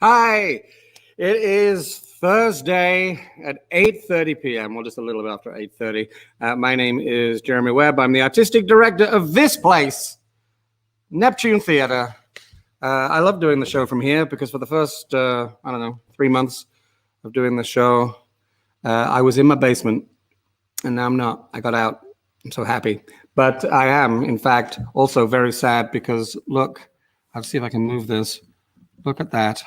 Hi, it is Thursday at 8:30 p.m., or just a little bit after 8:30. My name is Jeremy Webb. I'm the artistic director of this place, Neptune Theatre. I love doing the show from here because for the first, 3 months of doing the show, I was in my basement, and now I'm not. I got out. I'm so happy. But I am, in fact, also very sad because, look, I'll see if I can move this. Look at that.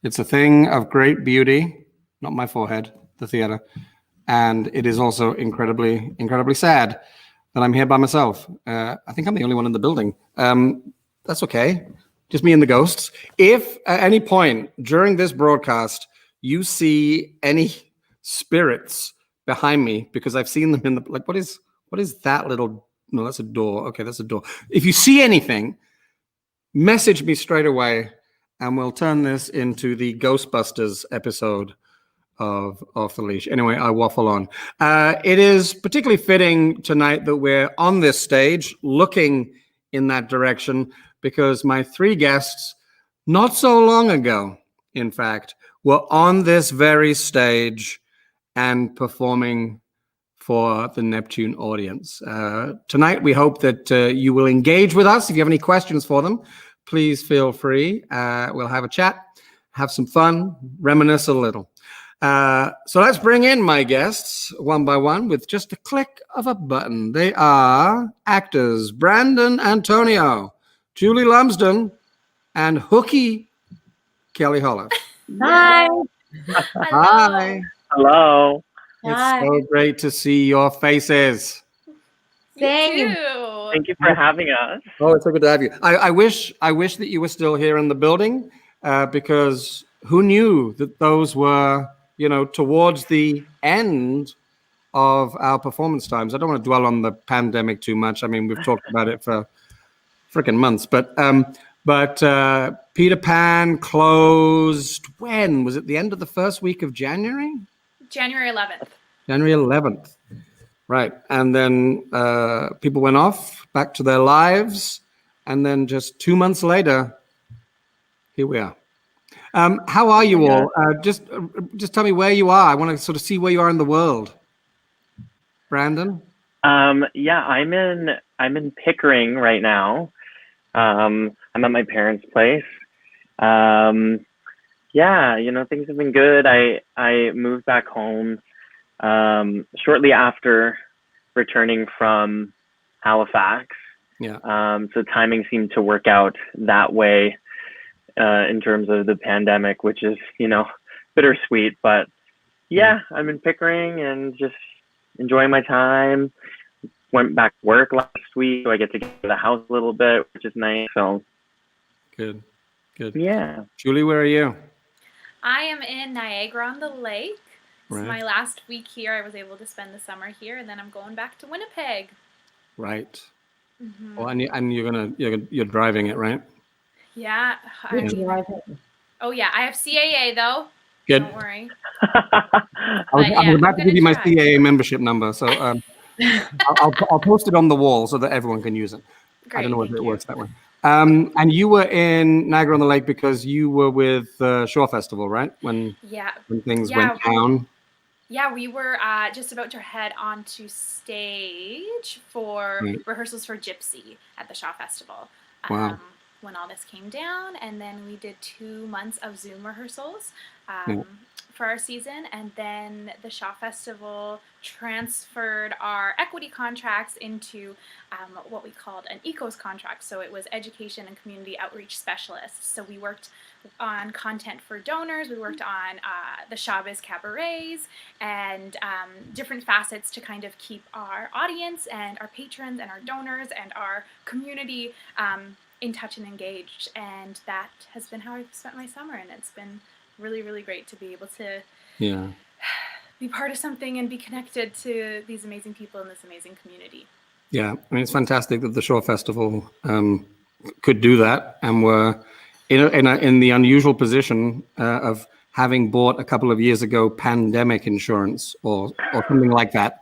It's a thing of great beauty, not my forehead, the theater. And it is also incredibly, incredibly sad that I'm here by myself. I think I'm the only one in the building. That's okay. Just me and the ghosts. If at any point during this broadcast you see any spirits behind me, because I've seen them in the, like, what is that little, no, that's a door. Okay, that's a door. If you see anything, message me straight away. And we'll turn this into the Ghostbusters episode of the Leash. Anyway, I waffle on. It is particularly fitting tonight that we're on this stage looking in that direction because my three guests, not so long ago, in fact, were on this very stage and performing for the Neptune audience. Tonight, we hope that you will engage with us. If you have any questions for them, please feel free. We'll have a chat, have some fun, reminisce a little. So let's bring in my guests one by one with just a click of a button. They are actors Brandon Antonio, Julie Lumsden, and hooky Kelly Holiff. Hi. Hi. Hello. It's so great to see your faces. Thank you. Thank you for having us. Oh, it's so good to have you. I wish that you were still here in the building because who knew that those were, towards the end of our performance times. I don't want to dwell on the pandemic too much. I mean, we've talked about it for freaking months, but Peter Pan closed when? Was it the end of the first week of January? January 11th. January 11th. Right. And then people went off back to their lives. And then just 2 months later, here we are. How are you all? Just tell me where you are. I want to sort of see where you are in the world. Brandon? Yeah, I'm in Pickering right now. I'm at my parents' place. Yeah, things have been good. I moved back home shortly after returning from Halifax. Yeah. So timing seemed to work out that way in terms of the pandemic, which is, bittersweet. But yeah, I'm in Pickering and just enjoying my time. Went back to work last week, so I get to get to the house a little bit, which is nice. So good. Yeah. Julie, where are you? I am in Niagara-on-the-Lake. Right. It's my last week here. I was able to spend the summer here, and then I'm going back to Winnipeg. Right. Mm-hmm. Well, and you're driving it, right? Yeah. Oh yeah, I have CAA though. Good. Don't worry. I was about to give you my CAA membership number, so I'll post it on the wall so that everyone can use it. Great, I don't know whether it works that way. And you were in Niagara-on-the-Lake because you were with Shore Festival, right? When things went down. Yeah, we were just about to head onto stage for rehearsals for Gypsy at the Shaw Festival. Wow. When all this came down, and then we did 2 months of Zoom rehearsals for our season, and then the Shaw Festival transferred our equity contracts into what we called an ECOS contract. So it was education and community outreach specialists. So we worked on content for donors, we worked on the Showbiz cabarets, and different facets to kind of keep our audience and our patrons and our donors and our community in touch and engaged. And that has been how I've spent my summer, and it's been really, really great to be able to be part of something and be connected to these amazing people in this amazing community. Yeah, I mean, it's fantastic that the Shore Festival could do that, and were in the unusual position of having bought a couple of years ago pandemic insurance or something like that.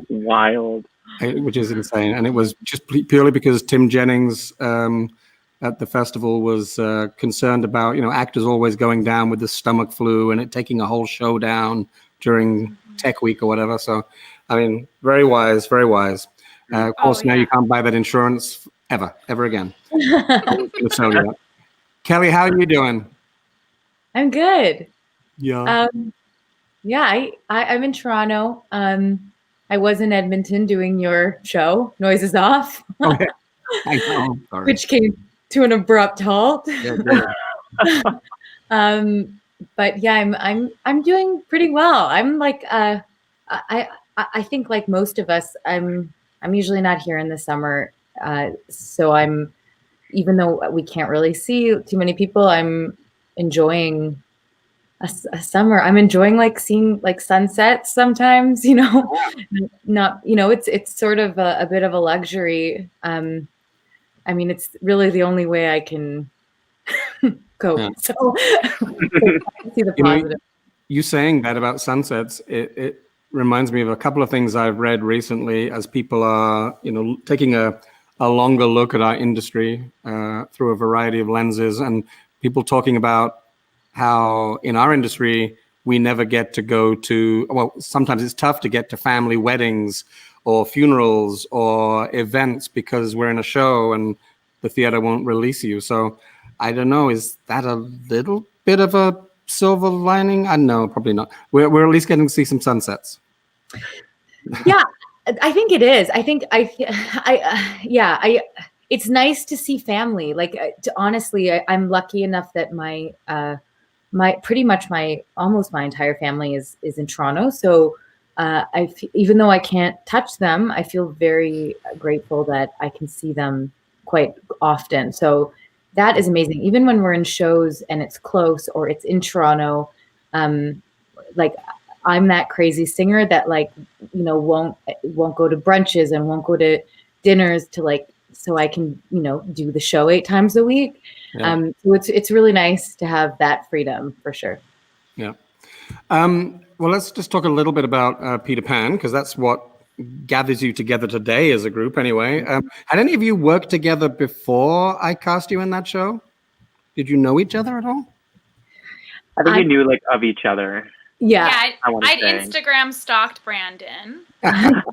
Wild. Which is insane. And it was just purely because Tim Jennings at the festival was concerned about, actors always going down with the stomach flu and it taking a whole show down during Tech Week or whatever. So, I mean, very wise, very wise. Of course, now you can't buy that insurance ever again. Kelly, how are you doing? I'm good. Yeah. I'm in Toronto. I was in Edmonton doing your show, Noises Off, Okay. I know. Sorry. which came to an abrupt halt. Yeah. But yeah, I'm doing pretty well. I'm like I think like most of us, I'm usually not here in the summer. So I'm, even though we can't really see too many people, I'm enjoying a summer. I'm enjoying like seeing like sunsets sometimes, not, it's sort of a bit of a luxury. I mean, it's really the only way I can go. Yeah. So I see the positive. You saying that about sunsets, it reminds me of a couple of things I've read recently as people are, taking a longer look at our industry through a variety of lenses, and people talking about how in our industry, we never get to go to, well, sometimes it's tough to get to family weddings or funerals or events because we're in a show and the theater won't release you. So I don't know, is that a little bit of a silver lining? I know, probably not. We're at least getting to see some sunsets. Yeah, I think it is. I think it's nice to see family. Like, honestly, I'm lucky enough that almost my entire family is in Toronto. So even though I can't touch them, I feel very grateful that I can see them quite often. So that is amazing. Even when we're in shows and it's close or it's in Toronto, like I'm that crazy singer that won't go to brunches and won't go to dinners so I can, do the show 8 times a week. Yeah. So it's really nice to have that freedom for sure. Yeah. Well, let's just talk a little bit about Peter Pan, because that's what gathers you together today as a group anyway. Had any of you worked together before I cast you in that show? Did you know each other at all? I think we knew of each other. Yeah. I'd Instagram stalked Brandon. And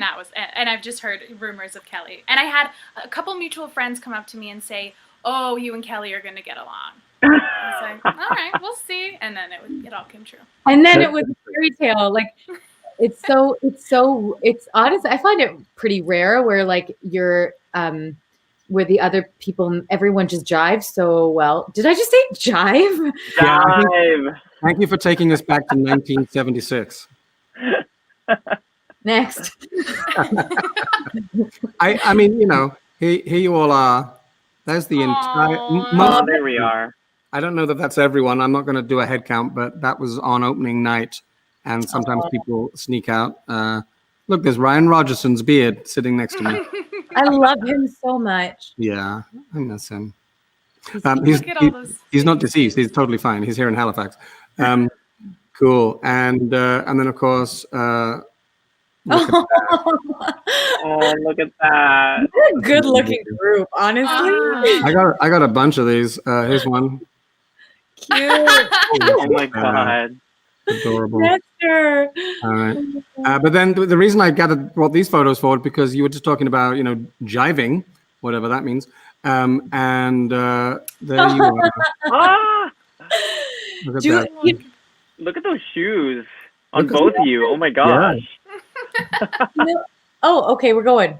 that was it. And I've just heard rumors of Kelly. And I had a couple mutual friends come up to me and say, "Oh, you and Kelly are going to get along." I was like, all right, we'll see. And then it all came true. And then it was a fairy tale. Like, it's honestly, I find it pretty rare where you're, where the other people, everyone just jives so well. Did I just say jive? Jive. Thank you for taking us back to 1976. Next. I mean, here you all are. There's the entire. There we are. I don't know that that's everyone. I'm not going to do a head count, but that was on opening night, and sometimes people sneak out. Look, there's Ryan Rogerson's beard sitting next to me. I love him so much. Yeah, I miss him. He's not deceased. He's totally fine. He's here in Halifax. Cool. And then of course, look at that. What a good-looking group, honestly. I got a bunch of these. Here's one. Cute. Oh my god. Adorable. Nectar. All right. But then the reason I brought these photos forward, because you were just talking about, jiving, whatever that means. And there you are. Ah! Look at that. Look at those shoes on both of you. Oh my gosh. Yeah. Oh, okay, we're going.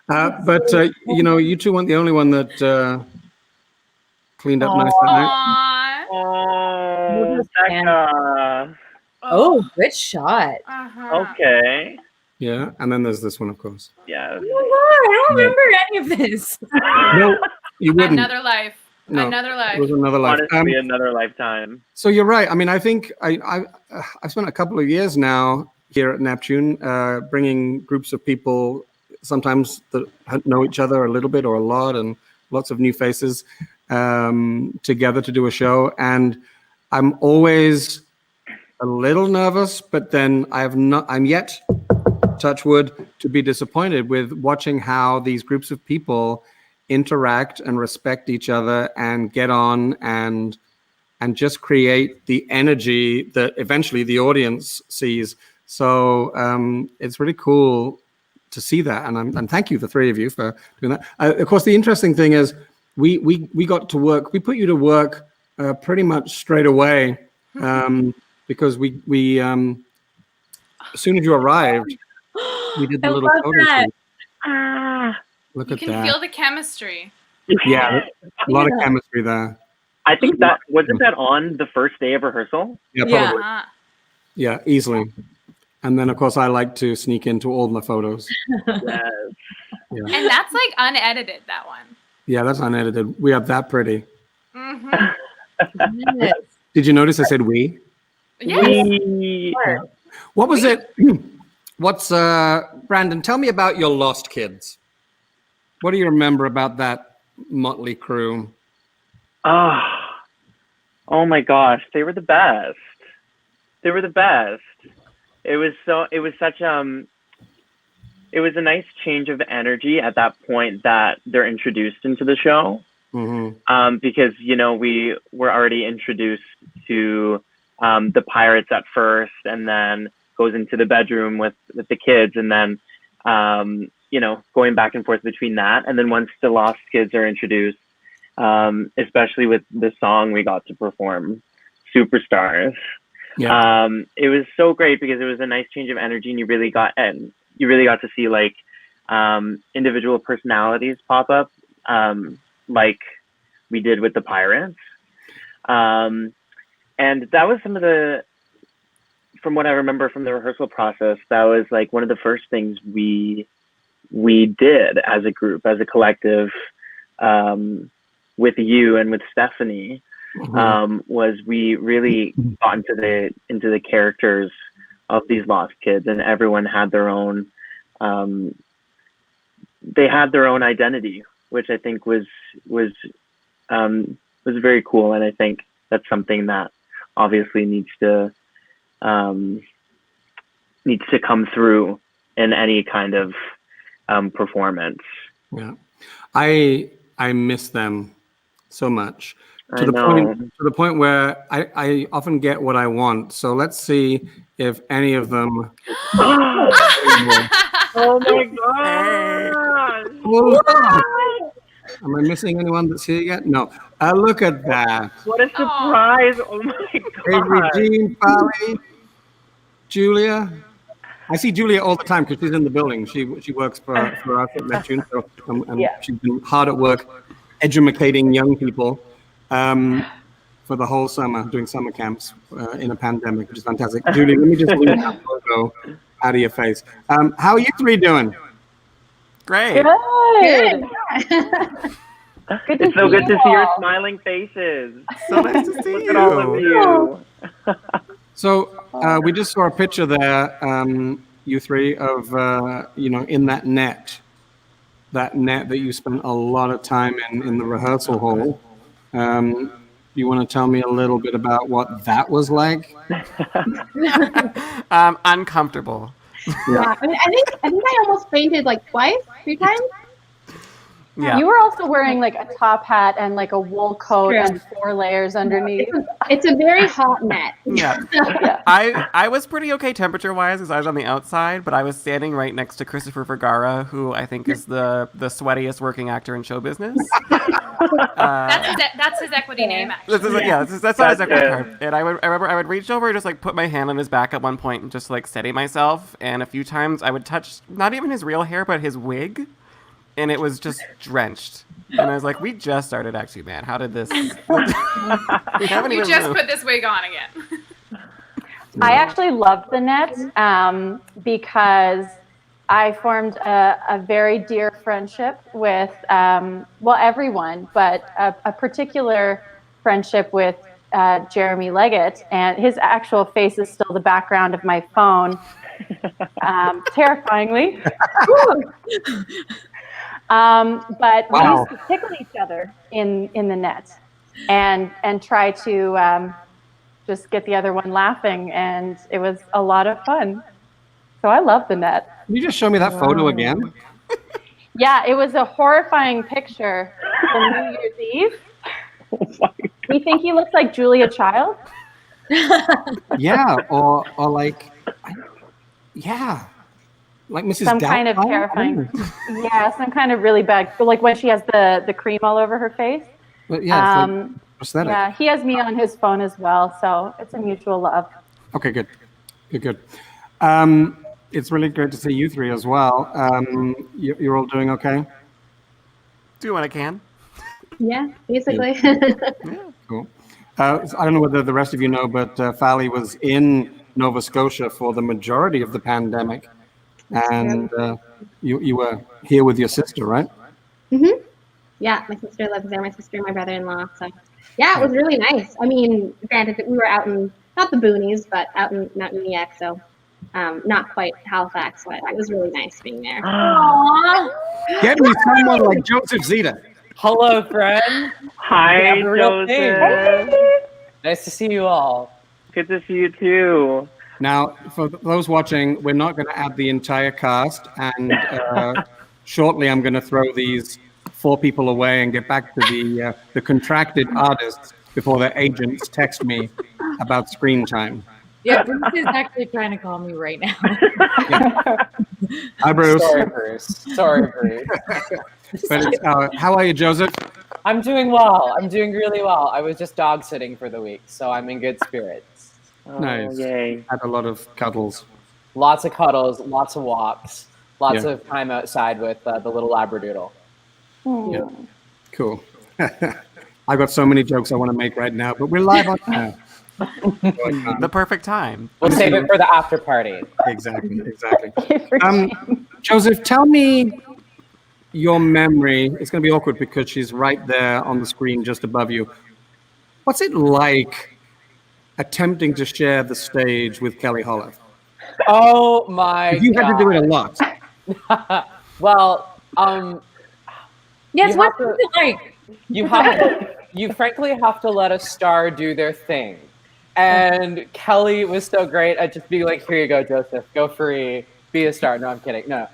But you two weren't the only one that cleaned up nice that night. Oh, Becca. Oh, good shot. Uh-huh. Okay. Yeah, and then there's this one, of course. Yeah. Oh my God, I don't remember any of this. No, you wouldn't. Another life. No, another life. It was another life. Honestly, another lifetime. So you're right. I mean, I think I've spent a couple of years now here at Neptune, bringing groups of people, sometimes that know each other a little bit or a lot, and lots of new faces together to do a show. And I'm always a little nervous, but then I'm yet touch wood, to be disappointed with watching how these groups of people interact and respect each other and get on and just create the energy that eventually the audience sees. So it's really cool to see that, and thank you, the three of you, for doing that. Of course, the interesting thing is we got to work. We put you to work pretty much straight away, because we as soon as you arrived, we did the little photo shoot. Look You at can that. feel the chemistry. Yeah, a lot of chemistry there. I think that wasn't that on the first day of rehearsal. Yeah, Yeah. probably. Yeah, easily. And then, of course, I like to sneak into all my photos. Yes. Yeah. And that's like unedited, that one. Yeah, that's unedited. We are that pretty. Mm-hmm. Yes. Did you notice I said we? Yes. What was it? What's Brandon? Tell me about your Lost Kids. What do you remember about that motley crew? Oh my gosh, they were the best. They were the best. It was such it was a nice change of energy at that point that they're introduced into the show. Mm-hmm. Because we were already introduced to the pirates at first, and then goes into the bedroom with the kids, and then going back and forth between that, and then once the Lost Kids are introduced, especially with the song we got to perform, Superstars. Yeah. It was so great because it was a nice change of energy, and you really got to see like individual personalities pop up, like we did with the pirates. And that was from what I remember from the rehearsal process, that was like one of the first things we did as a group, as a collective, with you and with Stephanie. Was we really got into the characters of these lost kids, and everyone had their own they had their own identity, which I think was very cool, and I think that's something that obviously needs to come through in any kind of performance. Yeah, I miss them so much. To the point where I often get what I want. So let's see if any of them. Oh my god! Am I missing anyone that's here yet? No. Look at that. What a surprise! Oh my god! Avery, Jean, Polly, Julia. I see Julia all the time because she's in the building. She works for us at Neptune, so, and she's been hard at work educating young people. For the whole summer, doing summer camps in a pandemic, which is fantastic. Julie, let me just lose that logo out of your face. How are you three doing? Great. Good. It's so good to see your smiling faces. So nice to see Look at all of you. So we just saw a picture there, you three, of in that net that you spent a lot of time in the rehearsal hall. You want to tell me a little bit about what that was like? Uncomfortable. Yeah, I think I almost fainted like twice, 3 times. Yeah. You were also wearing like a top hat and like a wool coat and 4 layers underneath. It's a very hot net. Yeah. Yeah. I was pretty okay temperature-wise because I was on the outside, but I was standing right next to Christopher Vergara, who I think is the sweatiest working actor in show business. That's his equity name, actually. That's not his equity card. And I remember I would reach over and just like put my hand on his back at one point and just like steady myself. And a few times I would touch not even his real hair, but his wig. And it was just drenched. And I was like, we just started actually, man. How did this? We haven't You even just moved. put this wig on again. I actually loved the net because I formed a very dear friendship with, everyone, but a particular friendship with Jeremy Leggett, and his actual face is still the background of my phone, terrifyingly. But we used to tickle each other in the net and try to just get the other one laughing, and it was a lot of fun. So I love the net. Can you just show me that photo again? Yeah, it was a horrifying picture from New Year's Eve. Oh my God. You think he looks like Julia Child? Yeah, or like, yeah, like Mrs. Some kind of Doubtfire? terrifying. Yeah, some kind of really bad, like when she has the cream all over her face. But yeah, it's like prosthetic. Yeah, he has me on his phone as well, so it's a mutual love. Okay, good. It's really great to see you three as well. You're all doing okay? Do what I can. Yeah, basically. Cool. So I don't know whether the rest of you know, but Fally was in Nova Scotia for the majority of the pandemic. And you were here with your sister, right? Mm-hmm. Yeah, my sister lives there, my sister and my brother-in-law. So yeah, it was really nice. I mean, granted that we were out in, not the boonies, but out in Mount Uniacke, so not quite Halifax, but it was really nice being there. Get me someone like Joseph Zeta. Hello, friend. Hi, Yeah, real thing. Joseph. Nice to see you all. Good to see you too. Now, for those watching, we're not going to add the entire cast, and shortly I'm going to throw these 4 people away and get back to the contracted artists before their agents text me about screen time. Yeah, Bruce is actually trying to call me right now. Hi, Bruce. Sorry, Bruce. But it's, how are you, Joseph? I'm doing well. I'm doing really well. I was just dog sitting for the week, so I'm in good spirits. Oh, Nice. yay. Had a lot of cuddles. Lots of cuddles, lots of walks, lots of time outside with the little Labradoodle. Yeah. Cool. I've got so many jokes I want to make right now, but we're live on now. The perfect time. We'll save it for the after party. Exactly. Joseph, tell me your memory. It's going to be awkward because she's right there on the screen just above you. What's it like attempting to share the stage with Kelly Holiff? Oh my You had to do it a lot. Well, Yes, You what's have to- it like? you frankly have to let a star do their thing. And Kelly was so great at just being like, here you go, Joseph, go free, be a star. No, I'm kidding. No.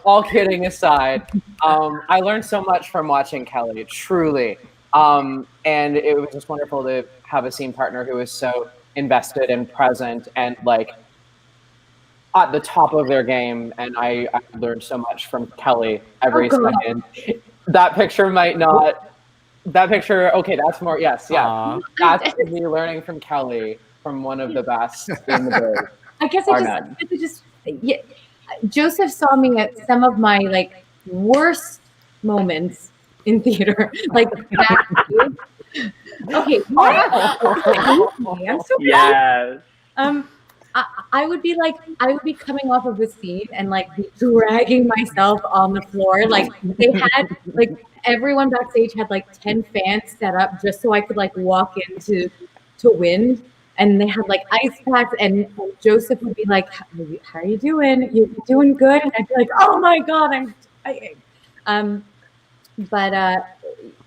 All kidding aside, I learned so much from watching Kelly, truly. And it was just wonderful to have a scene partner who was so invested and present and like at the top of their game. And I learned so much from Kelly every second. That picture might not. That picture, okay, that's more, yes, yeah. Aw. That's me learning from Kelly, from one of the best in the biz. I guess Or I none. just yeah, Joseph saw me at some of my like worst moments in theater, like backstage. Okay, I'm so Yes. I would be coming off of a scene and like be dragging myself on the floor. Like they had like everyone backstage had like 10 fans set up just so I could like walk into wind. And they had like ice packs, and Joseph would be like, "How are you doing? You doing good?" And I'd be like, "Oh my God, I'm dying." But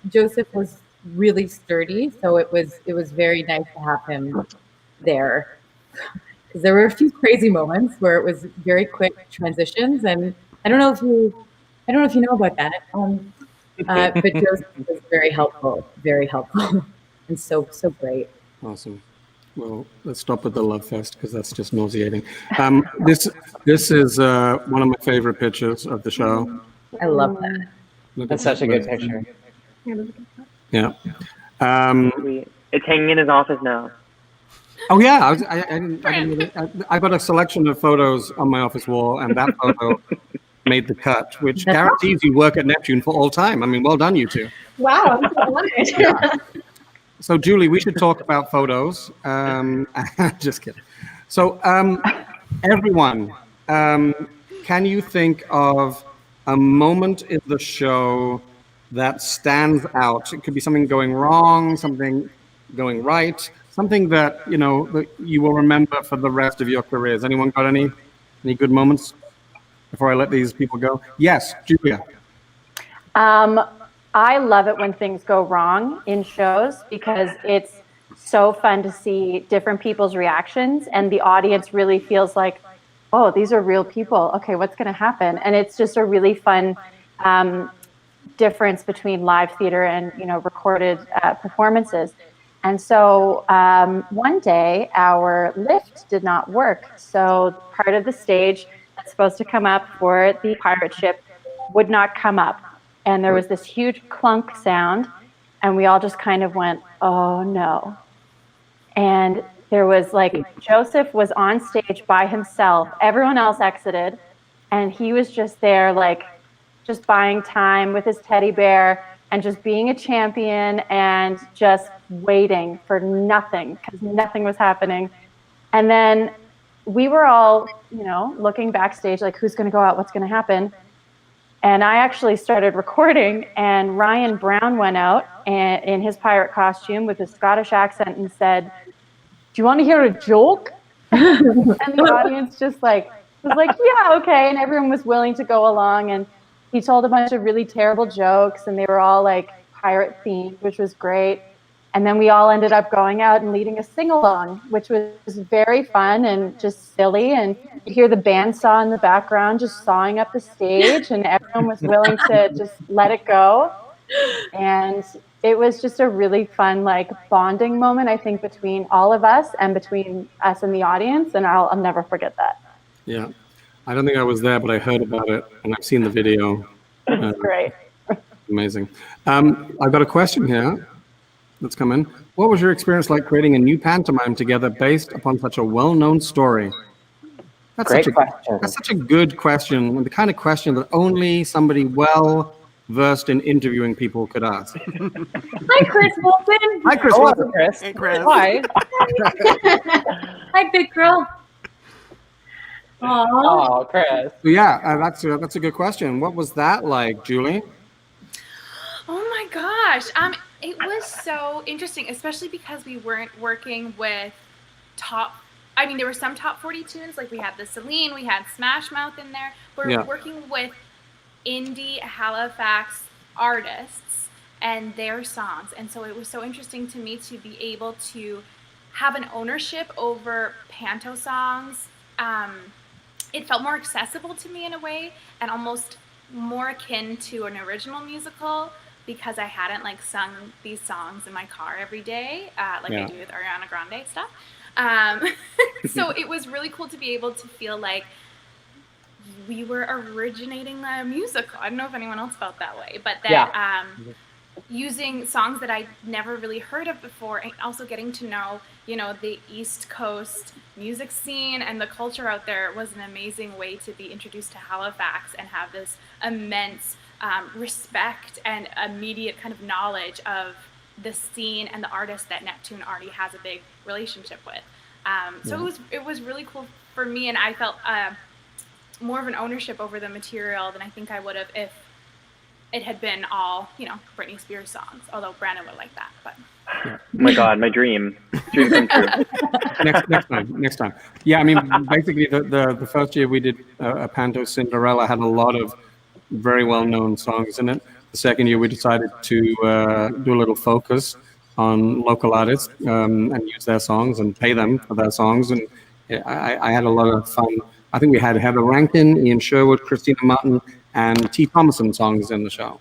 Joseph was really sturdy, so it was very nice to have him there. Because there were a few crazy moments where it was very quick transitions, and I don't know if you know about that. But Joseph was very helpful, and so great. Awesome. Well, let's stop with the love fest because that's just nauseating. This is one of my favorite pictures of the show. I love that. Look That's at such a good picture. Yeah. Sweet. It's hanging in his office now. Oh yeah, I got a selection of photos on my office wall, and that photo made the cut, which That's guarantees you work at Neptune for all time. I mean, well done, you two. Wow, I'm so honored. So, Julie, we should talk about photos. Just kidding. So, everyone, can you think of a moment in the show that stands out? It could be something going wrong, something going right, something that that you will remember for the rest of your careers. Anyone got any good moments before I let these people go? Yes, Julia. I love it when things go wrong in shows because it's so fun to see different people's reactions, and the audience really feels like, oh, these are real people. Okay, what's going to happen? And it's just a really fun difference between live theater and recorded performances. And so one day our lift did not work. So part of the stage that's supposed to come up for the pirate ship would not come up. And there was this huge clunk sound, and we all just kind of went, oh no. And there was Joseph was on stage by himself. Everyone else exited, and he was just there, just buying time with his teddy bear and just being a champion and just waiting for nothing, because nothing was happening. And then we were all, looking backstage, who's going to go out? What's going to happen? And I actually started recording, and Ryan Brown went out in his pirate costume with his Scottish accent and said, do you want to hear a joke? And the audience just was like, yeah, okay. And everyone was willing to go along. And he told a bunch of really terrible jokes, and they were all pirate themed, which was great. And then we all ended up going out and leading a sing-along, which was very fun and just silly. And you hear the bandsaw in the background just sawing up the stage, and everyone was willing to just let it go. And it was just a really fun, bonding moment, I think, between all of us and between us and the audience. And I'll never forget that. Yeah. I don't think I was there, but I heard about it, and I've seen the video. It's great. Amazing. I've got a question here that's come in. What was your experience like creating a new pantomime together based upon such a well-known story? Great question. That's such a good question, and the kind of question that only somebody well-versed in interviewing people could ask. Hi, Chris Wilson. Hi, Chris. Hello, Chris. Hey, Chris. Hi. Hi, big girl. Aww. Oh, Chris. Yeah, that's a good question. What was that like, Julie? Oh my gosh. It was so interesting, especially because we weren't working with there were some top 40 tunes, we had the Celine, we had Smash Mouth in there. We're working with indie Halifax artists and their songs. And so it was so interesting to me to be able to have an ownership over panto songs. It felt more accessible to me in a way, and almost more akin to an original musical, because I hadn't sung these songs in my car every day, I do with Ariana Grande stuff. So it was really cool to be able to feel like we were originating a musical. I don't know if anyone else felt that way, but that using songs that I'd never really heard of before, and also getting to know, the East Coast music scene and the culture out there was an amazing way to be introduced to Halifax and have this immense respect and immediate kind of knowledge of the scene and the artist that Neptune already has a big relationship with. So it was really cool for me, and I felt more of an ownership over the material than I think I would have if it had been all, Britney Spears songs, although Brandon would like that. But Oh my God, my dream come true. Next time. Yeah, basically the first year we did a Panto Cinderella had a lot of very well-known songs in it. The second year we decided to do a little focus on local artists and use their songs and pay them for their songs. And I had a lot of fun. I think we had Heather Rankin, Ian Sherwood, Christina Martin, and T. Thomason songs in the show.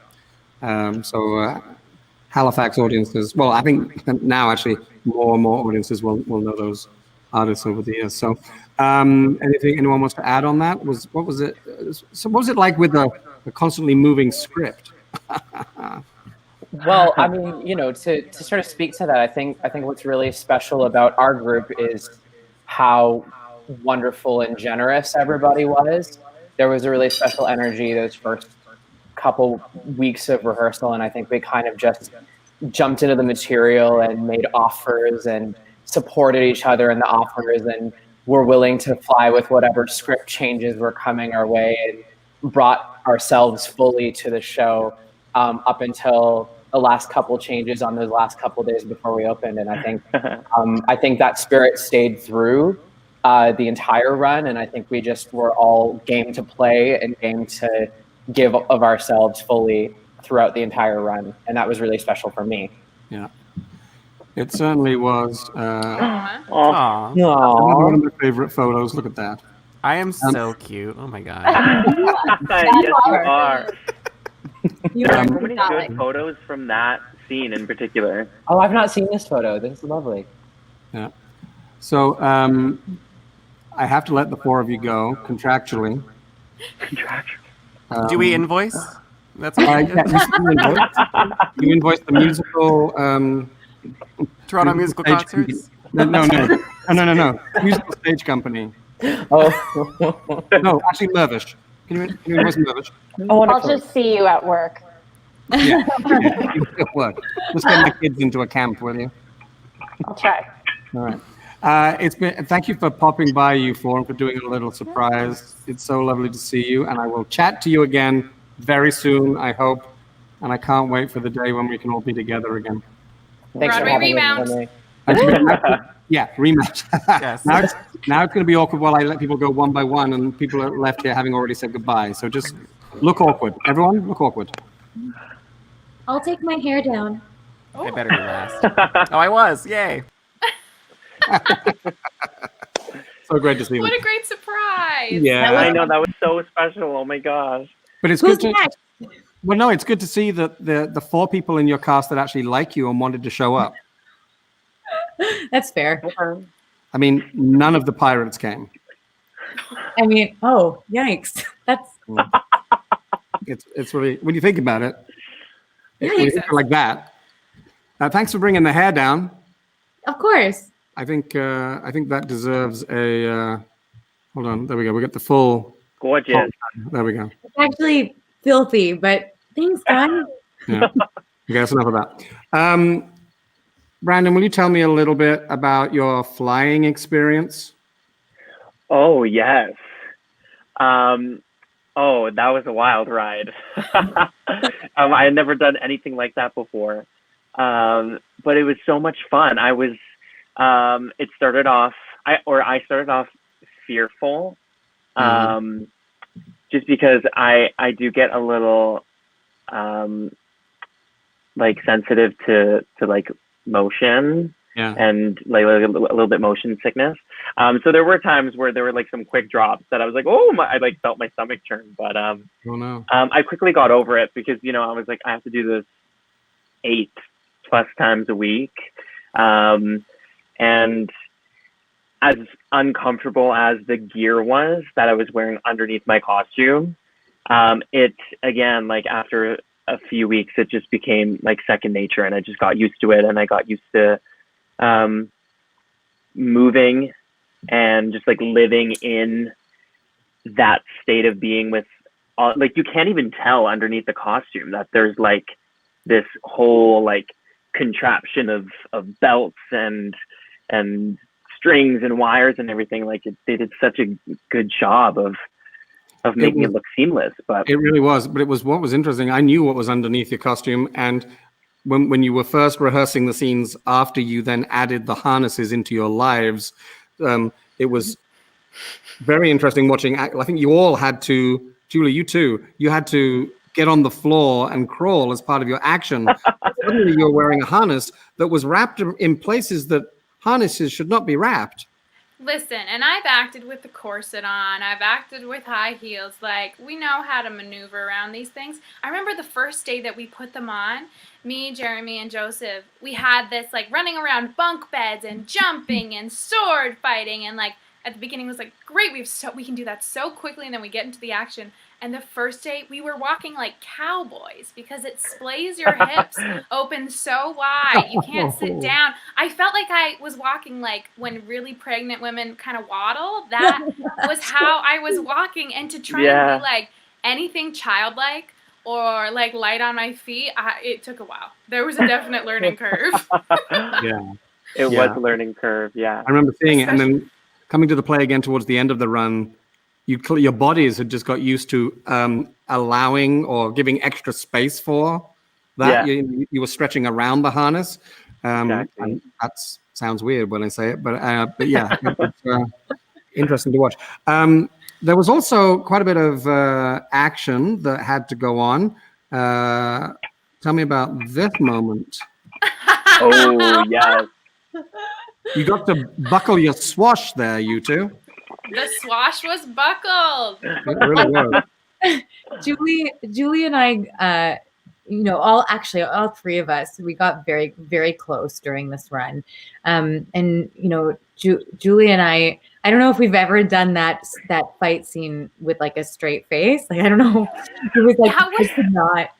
So Halifax audiences, well, I think now actually more and more audiences will know those artists over the years. So anyone wants to add on that? What was it like with a constantly moving script? Well, to sort of speak to that, I think what's really special about our group is how wonderful and generous everybody was. There was a really special energy those first couple weeks of rehearsal, and I think we kind of just jumped into the material and made offers and supported each other in the offers, and were willing to fly with whatever script changes were coming our way, and brought ourselves fully to the show up until the last couple changes on those last couple days before we opened. And I think that spirit stayed through the entire run, and I think we just were all game to play and game to give of ourselves fully throughout the entire run, and that was really special for me. Yeah. It certainly was. Aw. Oh, Aw, One of Aww. my favorite photos. Look at that. I am so cute. Oh my god. yes, you are. You There are are so Um, many good photos from that scene in particular. Oh, I've not seen this photo. This is lovely. Yeah. So I have to let the four of you go contractually. Contractual. Do we invoice? That's what we Yeah, did. you invoice the musical. Toronto musical stage concerts. company. No. Musical stage company. Oh, No, actually, Mervish. Can you invoice Mervish? oh I'll wonderful. just see you at work. Yeah. Good work. Let's get my kids into a camp, will you? I'll try. All right. Thank you for popping by, you four, and for doing a little surprise. It's so lovely to see you, and I will chat to you again very soon, I hope. And I can't wait for the day when we can all be together again. Thanks for Broadway having me, remount. Emily. Yeah, rematch. Yes. Now it's going to be awkward while I let people go one by one, and people are left here having already said goodbye. So just look awkward. Everyone, look awkward. I'll take my hair down. I better be last. Oh, I was. Yay. So great to see you. What a great surprise. Yeah, I know, that was so special. Oh my gosh. but it's Who's good to. next? Well, no, it's good to see that the four people in your cast that actually like you and wanted to show up. That's fair. I mean, none of the pirates came. I mean, oh, yikes. That's It's really, when you think about it, Yeah, when you think like that. Thanks for bringing the hair down. of course. I think that deserves a. Hold on, there we go. We got the full. Gorgeous. There we go. It's actually filthy, but thanks, guys. Yeah. Okay, that's enough of that. Brandon, will you tell me a little bit about your flying experience? Oh, yes. Oh, that was a wild ride. I had never done anything like that before. But it was so much fun. I was, it started off, I started off fearful. Just because I do get a little, like sensitive to like motion. Yeah. And like a little bit motion sickness. So there were times where there were like some quick drops that I was like, oh my, I like felt my stomach turn. But Oh no. I quickly got over it because, you know, I was like, I have to do this 8+ times a week. And as uncomfortable as the gear was that I was wearing underneath my costume, it again, like after a few weeks, it just became like second nature, and I just got used to it, and I got used to moving and just like living in that state of being with all, like you can't even tell underneath the costume that there's like this whole like contraption of belts and strings and wires and everything. Like they did such a good job of making it look seamless. But It really was. But it was what was interesting. I knew what was underneath your costume, and when you were first rehearsing the scenes after you then added the harnesses into your lives, it was very interesting watching. I think you all had to, Julie, you too, you had to get on the floor and crawl as part of your action. Suddenly you're wearing a harness that was wrapped in places that harnesses should not be wrapped. Listen, and I've acted with the corset on. I've acted with high heels. Like, we know how to maneuver around these things. I remember the first day that we put them on, me, Jeremy, and Joseph, we had this, like, running around bunk beds and jumping and sword fighting. And, like, at the beginning it was like, great, we can do that so quickly, and then we get into the action. And the first day, we were walking like cowboys because it splays your hips open so wide. You can't sit down. I felt like I was walking like when really pregnant women kind of waddle. That was how I was walking. And to try and be like anything childlike or like light on my feet, it took a while. There was a definite learning curve. Yeah. It was a learning curve, yeah. I remember seeing it, and then coming to the play again towards the end of the run, your bodies had just got used to allowing or giving extra space for that. You were stretching around the harness. Exactly. And that sounds weird when I say it, but yeah, it's interesting to watch. There was also quite a bit of action that had to go on. Tell me about this moment. Oh, yes. You got to buckle your swash there, you two. The swash was buckled. It really was. Julie and I, all three of us, we got very, very close during this run. And Julie and I don't know if we've ever done that fight scene with like a straight face. Like, I don't know. It was like, I could not.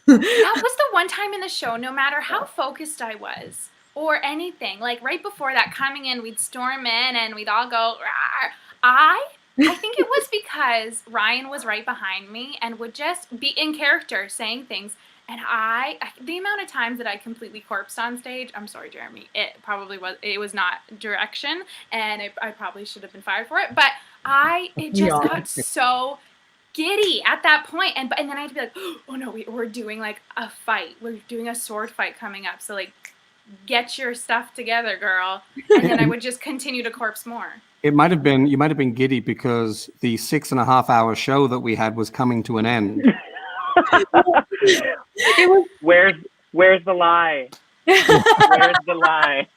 That was the one time in the show, no matter how focused I was or anything, like right before that, coming in, we'd storm in and we'd all go, rawr. I think it was because Ryan was right behind me and would just be in character saying things. And the amount of times that I completely corpsed on stage, I'm sorry, Jeremy, it was not direction, and I probably should have been fired for it, but it just got so giddy at that point, and then I had to be like, oh no, we're doing like a fight, we're doing a sword fight coming up, so like, get your stuff together, girl, and then I would just continue to corpse more. You might have been giddy because the 6.5-hour show that we had was coming to an end. Where's the lie? Where's the lie?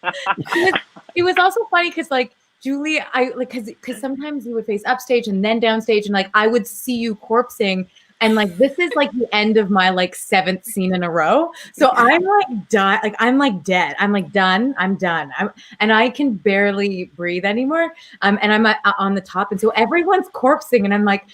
It was also funny because like Julie, because sometimes you would face upstage and then downstage, and like I would see you corpsing, and like this is like the end of my like 7th scene in a row. So I'm like done. Like I'm like dead. I'm like done. I'm done. And I can barely breathe anymore. And I'm on the top, and so everyone's corpsing, and I'm like.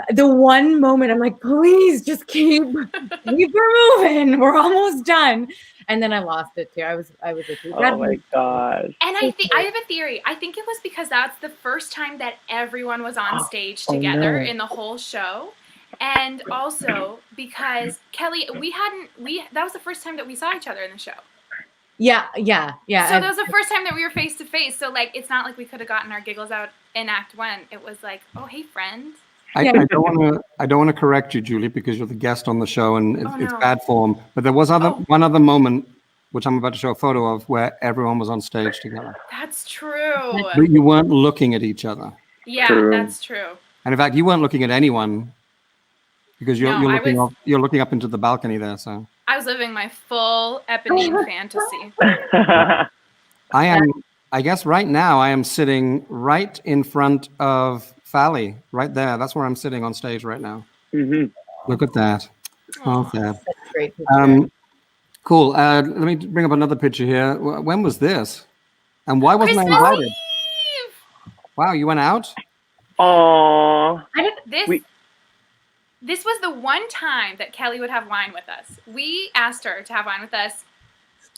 The one moment I'm like, please just keep moving. We're almost done. And then I lost it too. I was oh my gosh. And I have a theory. I think it was because that's the first time that everyone was on stage together in the whole show. And also because Kelly, that was the first time that we saw each other in the show. Yeah. So that was the first time that we were face to face. So like, it's not like we could have gotten our giggles out in Act 1. It was like, oh, hey, friends. I don't want to correct you, Julie, because you're the guest on the show and it's bad form. But there was one other moment, which I'm about to show a photo of, where everyone was on stage together. That's true. But you weren't looking at each other. Yeah, that's true. And in fact, you weren't looking at anyone because you're looking up into the balcony there. So I was living my full Eponine fantasy. I guess right now I am sitting right in front of Fally, right there. That's where I'm sitting on stage right now. Mm-hmm. Look at that. Oh, that's a great picture. Cool. Let me bring up another picture here. When was this? And why wasn't Christmas I invited? Eve! Wow, you went out? Oh. This was the one time that Kelly would have wine with us. We asked her to have wine with us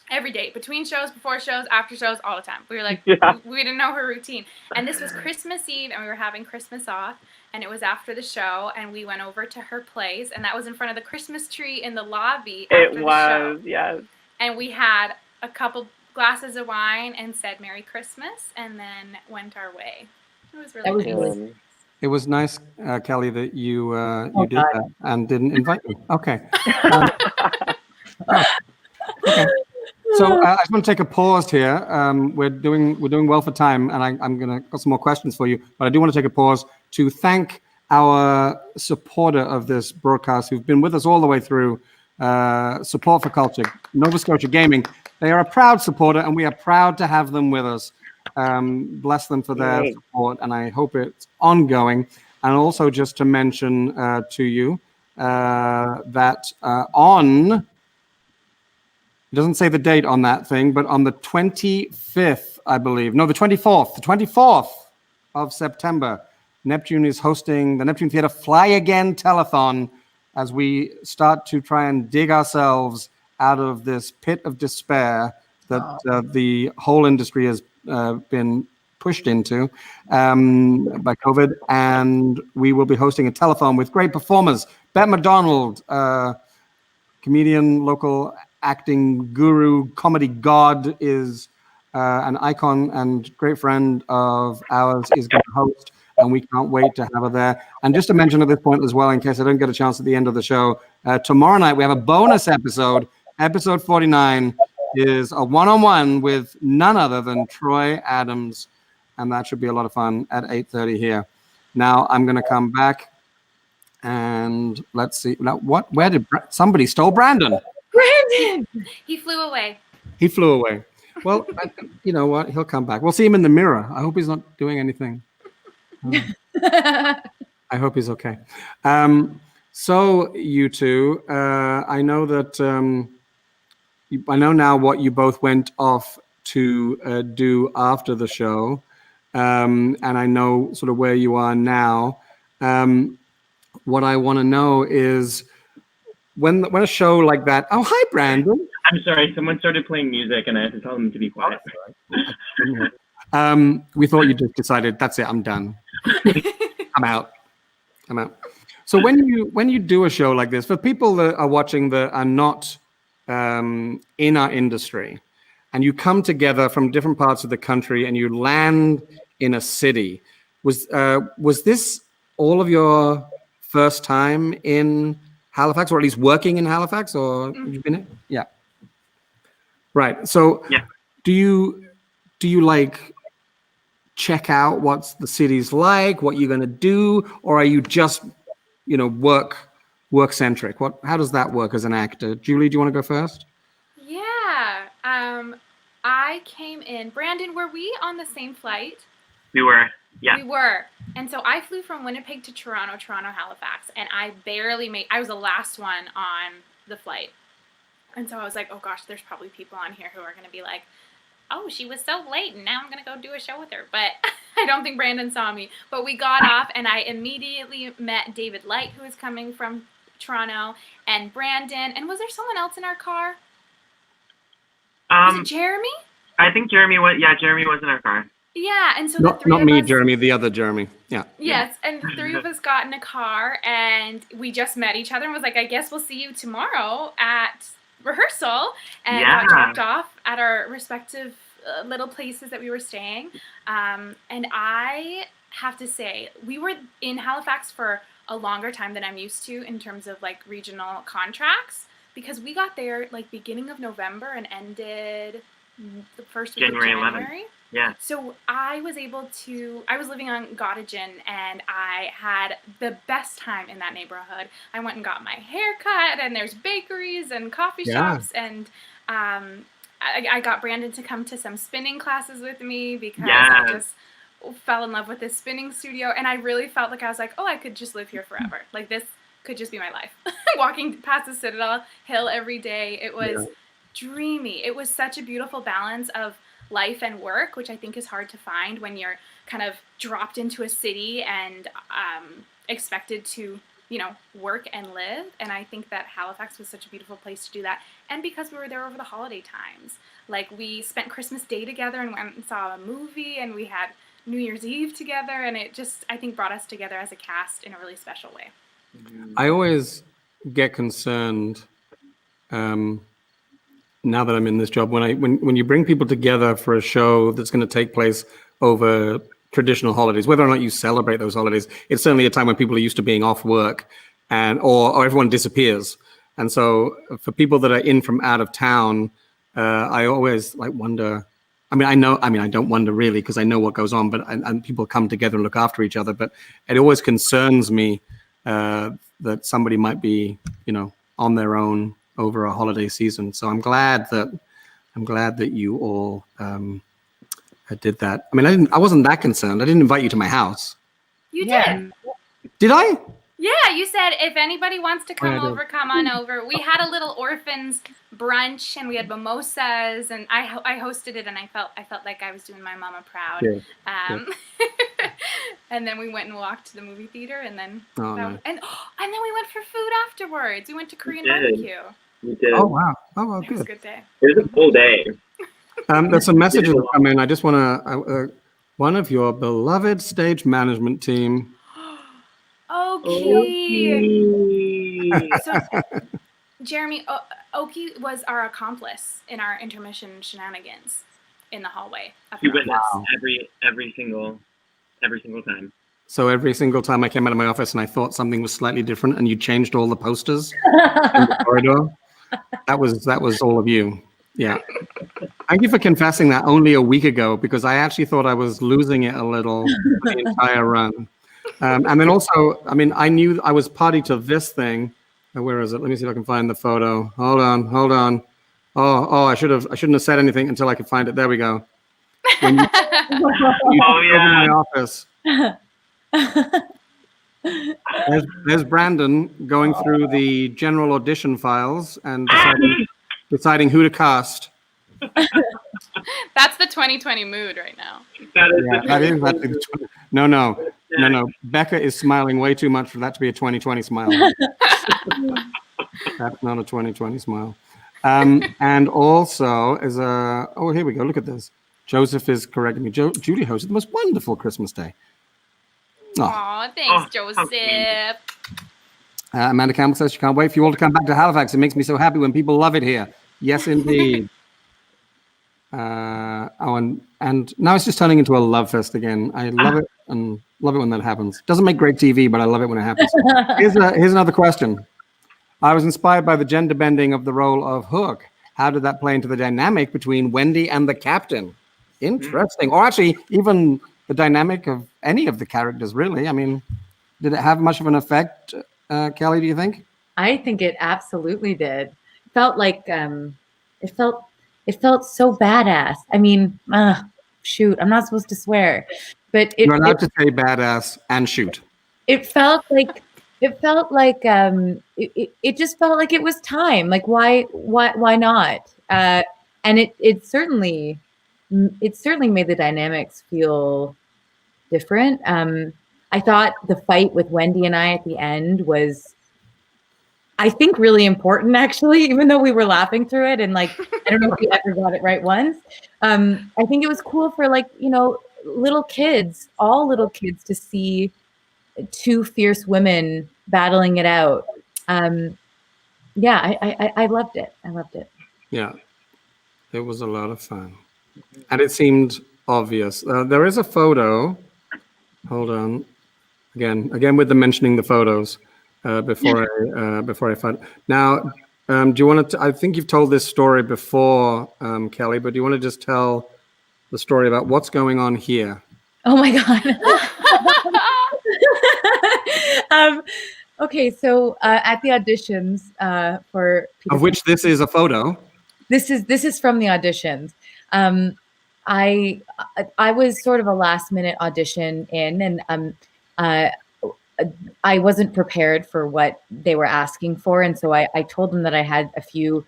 every day, between shows, before shows, after shows, all the time. We were like, we didn't know her routine. And this was Christmas Eve, and we were having Christmas off, and it was after the show, and we went over to her place, and that was in front of the Christmas tree in the lobby after the show. Yes. And we had a couple glasses of wine and said Merry Christmas, and then went our way. It was really nice. It was nice, Kelly, that you did that and didn't invite me. Okay. Okay. So I just want to take a pause here. We're doing well for time, and I'm gonna got some more questions for you. But I do want to take a pause to thank our supporter of this broadcast, who've been with us all the way through. Support for Culture, Nova Scotia Gaming. They are a proud supporter, and we are proud to have them with us. Bless them for their support, and I hope it's ongoing. And also, just to mention to you that on. It doesn't say the date on that thing, but on the 25th, I believe. No, the 24th of September, Neptune is hosting the Neptune Theatre Fly Again Telethon as we start to try and dig ourselves out of this pit of despair that the whole industry has been pushed into by COVID. And we will be hosting a telethon with great performers. Bette McDonald, comedian, local acting guru, comedy god, is an icon and great friend of ours, is going to host, and we can't wait to have her there. And just to mention at this point as well, in case I don't get a chance at the end of the show, tomorrow night we have a bonus episode. Episode 49 is a one-on-one with none other than Troy Adams, and that should be a lot of fun at 8:30 here. Now I'm going to come back and let's see. Now, where did somebody stole Brandon? He flew away. He flew away. Well, you know what? He'll come back. We'll see him in the mirror. I hope he's not doing anything. I hope he's okay. So you two, I know that I know now what you both went off to do after the show, and I know sort of where you are now. What I want to know is when a show like that. Oh, hi, Brandon. I'm sorry, someone started playing music and I had to tell them to be quiet. We thought you just decided, that's it, I'm done. I'm out. So when you do a show like this, for people that are watching that are not in our industry, and you come together from different parts of the country and you land in a city, was this all of your first time in Halifax, or at least working in Halifax, or you've been in? Yeah. Right. So yeah. Do you like check out what the city's like, what you're going to do, or are you just, work centric? How does that work as an actor? Julie, do you want to go first? Yeah. I came in. Brandon, were we on the same flight? We were. Yeah. We were. And so I flew from Winnipeg to Toronto, Halifax, and I was the last one on the flight. And so I was like, oh gosh, there's probably people on here who are going to be like, oh, she was so late and now I'm going to go do a show with her. But I don't think Brandon saw me. But we got off and I immediately met David Light, who was coming from Toronto, and Brandon. And was there someone else in our car? Was it Jeremy? I think Jeremy was in our car. Yeah, and so not, the three not of me, us, Jeremy, the other Jeremy. Yeah. Yes, and the three of us got in a car and we just met each other and was like, I guess we'll see you tomorrow at rehearsal, and got dropped off at our respective little places that we were staying. And I have to say, we were in Halifax for a longer time than I'm used to in terms of like regional contracts, because we got there like beginning of November and ended the first week of January. Yeah. So I was living on Gottingen, and I had the best time in that neighborhood. I went and got my hair cut, and there's bakeries and coffee shops, and I got Brandon to come to some spinning classes with me because I just fell in love with this spinning studio, and I really felt like I was like, oh, I could just live here forever. Like this could just be my life. Walking past the Citadel Hill every day, it was dreamy. It was such a beautiful balance of life and work, which I think is hard to find when you're kind of dropped into a city and expected to, work and live. And I think that Halifax was such a beautiful place to do that. And because we were there over the holiday times, like we spent Christmas Day together and went and saw a movie, and we had New Year's Eve together, and it just, I think, brought us together as a cast in a really special way. I always get concerned now that I'm in this job, when you bring people together for a show that's going to take place over traditional holidays, whether or not you celebrate those holidays, it's certainly a time when people are used to being off work, and or everyone disappears. And so for people that are in from out of town, I always wonder. I don't wonder really, because I know what goes on, but and people come together and look after each other. But it always concerns me that somebody might be, on their own over a holiday season. So I'm glad that you all did that. I wasn't that concerned. I didn't invite you to my house. You did. Did I? Yeah, you said if anybody wants to come over, come on over. We had a little orphans brunch, and we had mimosas, and I hosted it, and I felt like I was doing my mama proud. Yeah. And then we went and walked to the movie theater, and then nice. and then we went for food afterwards. We went to Korean barbecue. We did. Oh wow! Oh well, It was a good. good day. It was a full day. There's some messages that come in. I just want to one of your beloved stage management team. Oki. So, Jeremy, Oki was our accomplice in our intermission shenanigans in the hallway. He witnessed every single time. So every single time I came out of my office and I thought something was slightly different, and you changed all the posters in the corridor, that was all of you. Yeah. Thank you for confessing that only a week ago, because I actually thought I was losing it a little for the entire run. And then also, I knew I was party to this thing. Where is it? Let me see if I can find the photo. Hold on. I shouldn't have said anything until I could find it. There we go. You Oh took over my yeah. office. There's Brandon going through the general audition files and deciding who to cast. That's the 2020 mood right now. That is Yeah, that is actually no. Becca is smiling way too much for that to be a 2020 smile. That's not a 2020 smile. And also as here we go. Look at this. Joseph is correcting me. Julie hosted the most wonderful Christmas day. Aw, thanks, Joseph. Amanda Campbell says she can't wait for you all to come back to Halifax. It makes me so happy when people love it here. Yes, indeed. And now it's just turning into a love fest again. I love it and love it when that happens. Doesn't make great TV, but I love it when it happens. Here's another question. I was inspired by the gender bending of the role of Hook. How did that play into the dynamic between Wendy and the captain? Interesting. Or actually, even the dynamic of any of the characters, really. I mean, did it have much of an effect, Kelly, do you think? I think it absolutely did. Felt like it felt so badass. I mean, shoot, I'm not supposed to swear, but You're allowed to say badass and shoot. It felt like it just felt like it was time. Like why not? And it certainly made the dynamics feel different. I thought the fight with Wendy and I at the end was, I think, really important, actually, even though we were laughing through it. And like, I don't know if we ever got it right once. I think it was cool for little kids, all little kids, to see two fierce women battling it out. I loved it. I loved it. Yeah, it was a lot of fun. And it seemed obvious. There is a photo. Hold on. Again with the mentioning the photos before I find. Now, do you want to? I think you've told this story before, Kelly, but do you want to just tell the story about what's going on here? Oh my God. Okay, so at the auditions for Peter, of which this is a photo. This is from the auditions. I was sort of a last minute audition in, and I wasn't prepared for what they were asking for, and so I told them that I had a few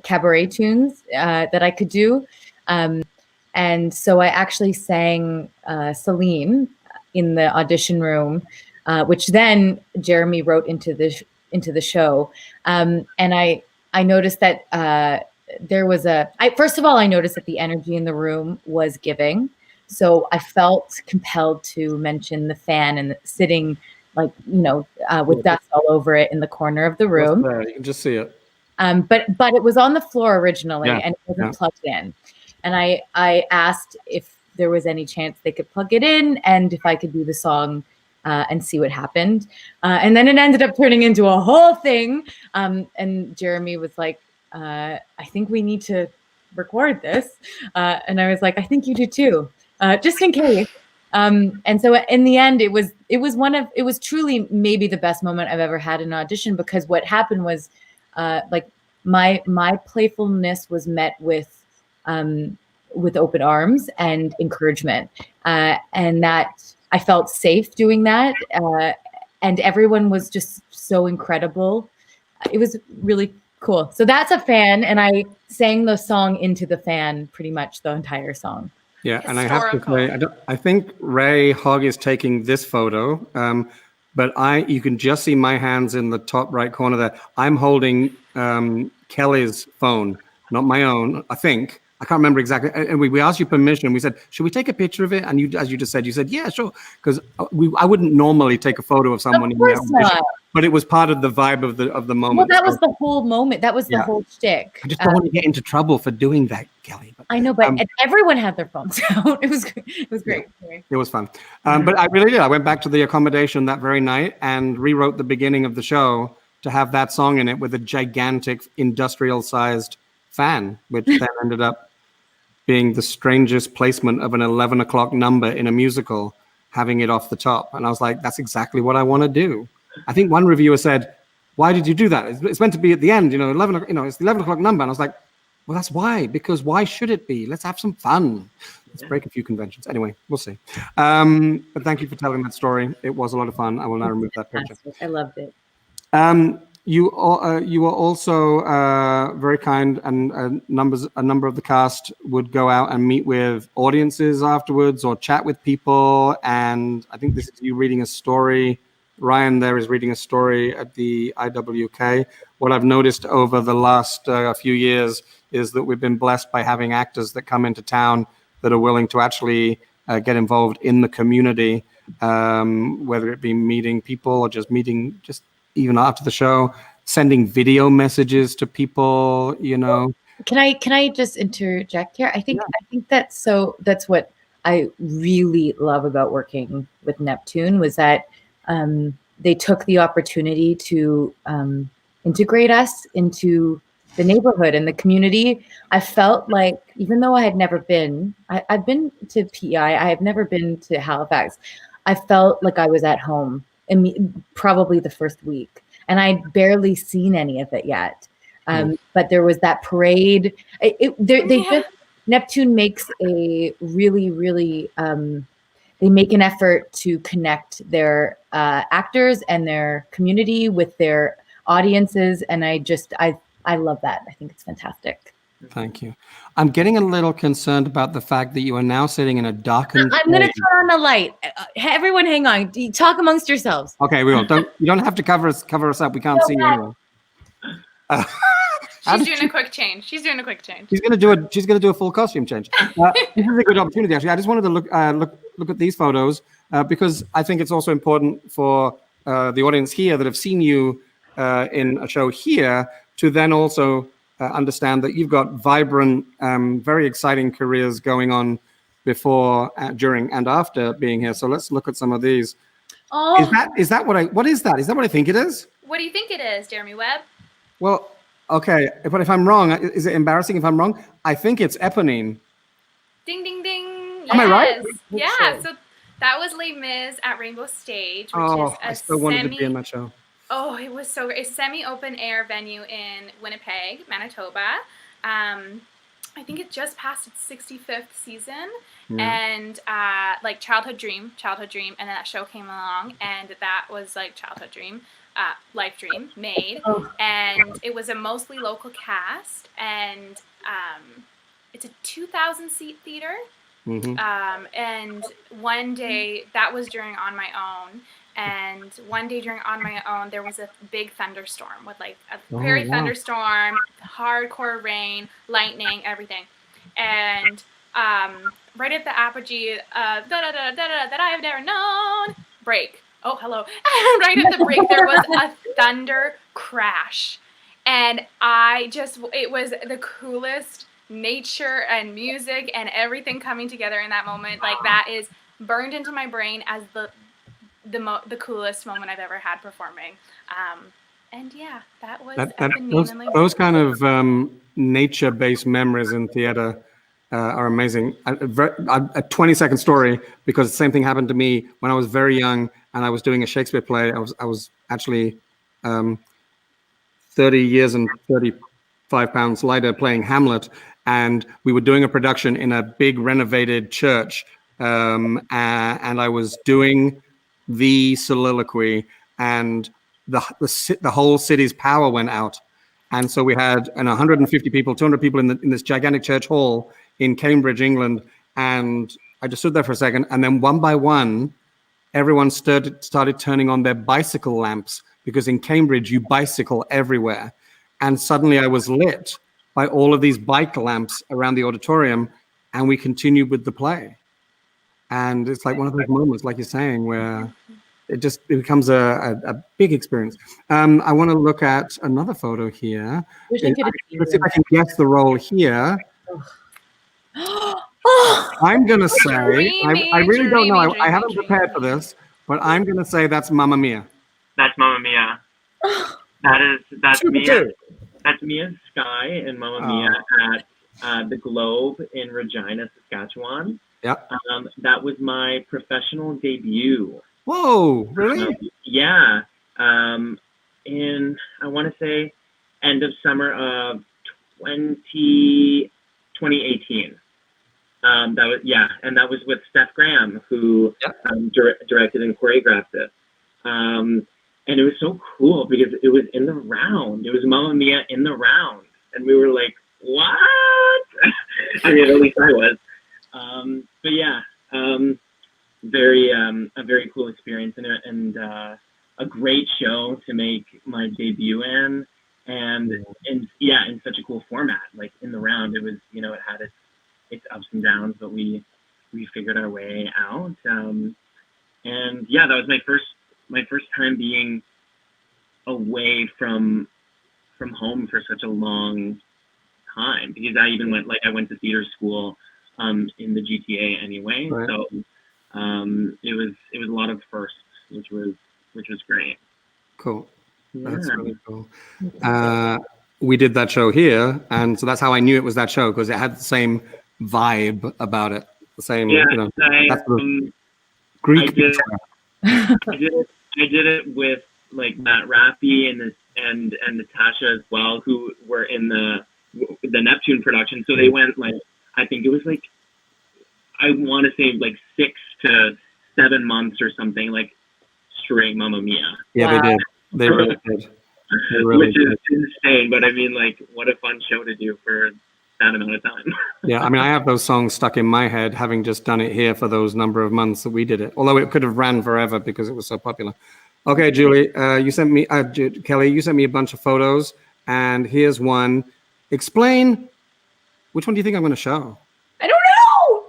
cabaret tunes that I could do, and so I actually sang Celine in the audition room, which then Jeremy wrote into the show, and I noticed that. There was first of all, I noticed that the energy in the room was giving. So I felt compelled to mention the fan and sitting with dust all over it in the corner of the room. You can just see it. But it was on the floor originally, Yeah, and it wasn't plugged in. And I asked if there was any chance they could plug it in and if I could do the song and see what happened. And then it ended up turning into a whole thing. And Jeremy was like, I think we need to record this. And I was like, I think you do too, just in case. And so in the end, it was truly maybe the best moment I've ever had in an audition, because what happened was my playfulness was met with open arms and encouragement. And that I felt safe doing that. And everyone was just so incredible. It was really cool. So that's a fan, and I sang the song into the fan pretty much the entire song. Yeah, and I have to say, I think Ray Hogg is taking this photo, but you can just see my hands in the top right corner there. I'm holding Kelly's phone, not my own, I think. I can't remember exactly. And we asked you permission. We said, should we take a picture of it? And you, as you just said, yeah, sure. Because I wouldn't normally take a photo of someone. Of course not. But it was part of the vibe of the moment. Well, that was the whole moment. That was the whole shtick. I just don't want to get into trouble for doing that, Kelly. But, I know, but everyone had their phones out. It was great. Yeah, it was fun. But I really did. I went back to the accommodation that very night and rewrote the beginning of the show to have that song in it with a gigantic industrial-sized fan, which then ended up being the strangest placement of an 11 o'clock number in a musical, having it off the top. And I was like, that's exactly what I want to do. I think one reviewer said, why did you do that? It's meant to be at the end, 11, it's the 11 o'clock number. And I was like, Well, that's why. Because why should it be? Let's have some fun. Let's break a few conventions. Anyway, we'll see. But thank you for telling that story. It was a lot of fun. I will now remove that picture. I loved it. You were also very kind, and a number of the cast would go out and meet with audiences afterwards or chat with people. And I think this is you reading a story. Ryan there is reading a story at the IWK. What I've noticed over the last few years is that we've been blessed by having actors that come into town that are willing to actually get involved in the community, whether it be meeting people or just even after the show, sending video messages to people, Can I just interject here? I think that's what I really love about working with Neptune was that they took the opportunity to integrate us into the neighborhood and the community. I felt like, even though I had never been, I've been to PEI, I have never been to Halifax. I felt like I was at home probably the first week, and I'd barely seen any of it yet. But there was that parade. Neptune makes a really, really, they make an effort to connect their actors and their community with their audiences. And I love that. I think it's fantastic. Thank you. I'm getting a little concerned about the fact that you are now sitting in a darkened. I'm going to turn on the light. Everyone, hang on. Talk amongst yourselves. Okay, we will. You don't have to cover us up. We can't see you anyway. She's doing a quick change. She's gonna do a full costume change. This is a good opportunity, actually. I just wanted to look at these photos because I think it's also important for the audience here that have seen you in a show here to then also understand that you've got vibrant, very exciting careers going on before, during, and after being here. So let's look at some of these. Oh, is that what is that? Is that what I think it is? What do you think it is, Jeremy Webb? Well, okay, but if I'm wrong, is it embarrassing if I'm wrong? I think it's Eponine. Ding, ding, ding. Am I right? Yeah, so that was Les Mis at Rainbow Stage, which is I still wanted to be in that show. Oh, it was so great. A semi-open air venue in Winnipeg, Manitoba. I think it just passed its 65th season. And like childhood dream, and then that show came along, and that was like childhood dream, life dream made. And it was a mostly local cast, and it's a 2,000 seat theater. And one day, that was during On My Own, and one day during On My Own, there was a big thunderstorm with like a prairie thunderstorm, hardcore rain, lightning, everything. And right at the apogee, that I have never known, break. Oh, hello. Right at the break, there was a thunder crash. And it was the coolest nature and music and everything coming together in that moment. Like, that is burned into my brain as the coolest moment I've ever had performing. And yeah, that was those kind of nature-based memories in theater are amazing. A 20-second story, because the same thing happened to me when I was very young and I was doing a Shakespeare play. I was actually 30 years and 35 pounds lighter playing Hamlet, and we were doing a production in a big renovated church, and I was doing the soliloquy, and the whole city's power went out, and so we had 150 people, 200 people in this gigantic church hall in Cambridge, England, and I just stood there for a second, and then one by one, everyone started turning on their bicycle lamps, because in Cambridge you bicycle everywhere, and suddenly I was lit by all of these bike lamps around the auditorium, and we continued with the play. And it's like one of those moments, like you're saying, where it becomes a big experience. I want to look at another photo here. Let's see if I can guess the role here. I'm going to say, I really don't know. I haven't prepared for this, but I'm going to say that's Mamma Mia. That's Mamma Mia. That's Mia. That's Mia Sky and Mamma Mia at the Globe in Regina, Saskatchewan. Yeah. That was my professional debut. Whoa, really? Yeah. In, I want to say, end of summer of 2018. That was, yeah, and that was with Steph Graham, who directed and choreographed it. And it was so cool because it was in the round. It was Mamma Mia in the round, and we were like, "What?" I mean, at least I was. But yeah, a very cool experience and a great show to make my debut in, and in such a cool format. Like in the round, it was, you know, it had its ups and downs, but we figured our way out. And yeah, that was my first time being away from home for such a long time, because I even went to theater school in the GTA anyway. Right. So it was a lot of firsts, which was great. Cool. That's really cool. We did that show here, and so that's how I knew it was that show, because it had the same vibe about it. The same, you know. Greek. I did it with like Matt Rappy and Natasha as well, who were in the Neptune production. So they went like, I think it was like, I want to say like 6 to 7 months or something, like straight Mamma Mia. Yeah, wow. They did. They really did. Which is insane, but I mean, like, what a fun show to do for that amount of time. Yeah, I mean, I have those songs stuck in my head, having just done it here for those number of months that we did it. Although it could have ran forever because it was so popular. Okay, Julie, you sent me, Kelly, you sent me a bunch of photos, and here's one. Explain, which one do you think I'm going to show? I don't know.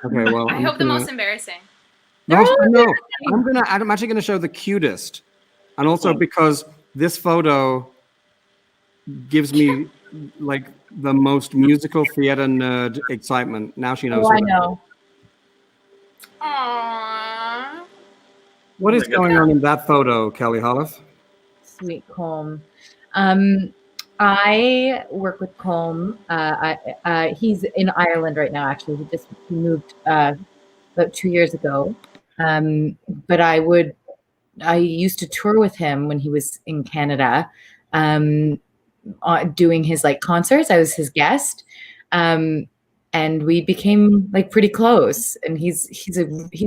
Okay, well, I hope the most embarrassing. No, I'm actually going to show the cutest, and also because this photo gives me like the most musical theater nerd excitement. Now she knows. Oh, I know. Aww. What is going on in that photo, Kelly Holiff? Sweet Colm. I work with Colm. He's in Ireland right now. Actually, he moved about 2 years ago. But I used to tour with him when he was in Canada, doing his like concerts. I was his guest, and we became like pretty close. And he's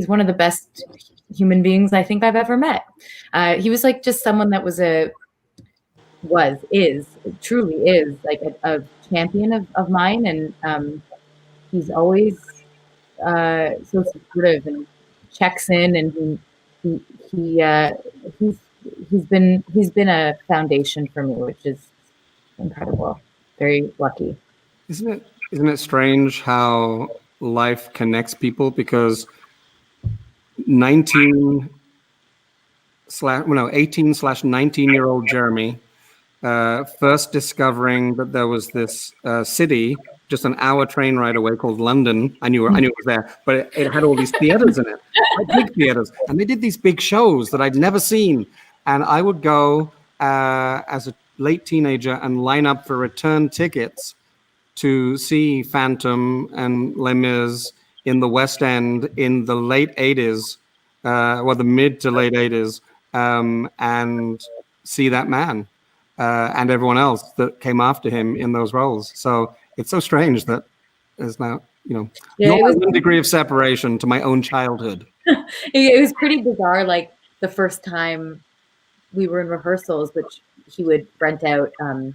one of the best human beings I think I've ever met. He was like just someone that truly is like a champion of mine, and he's always so supportive and checks in, and he's been a foundation for me, which is incredible. Very lucky. Isn't it strange how life connects people? Because 18/19-year-old Jeremy, first discovering that there was this city just an hour train ride away called London. I knew it was there, but it had all these theaters in it, big theaters, and they did these big shows that I'd never seen. And I would go as a late teenager and line up for return tickets to see Phantom and Les Mis in the West End in the late 80s, the mid to late 80s, and see that man and everyone else that came after him in those roles. So it's so strange that there's now, not one degree of separation to my own childhood. It was pretty bizarre. Like the first time we were in rehearsals, which he would rent out a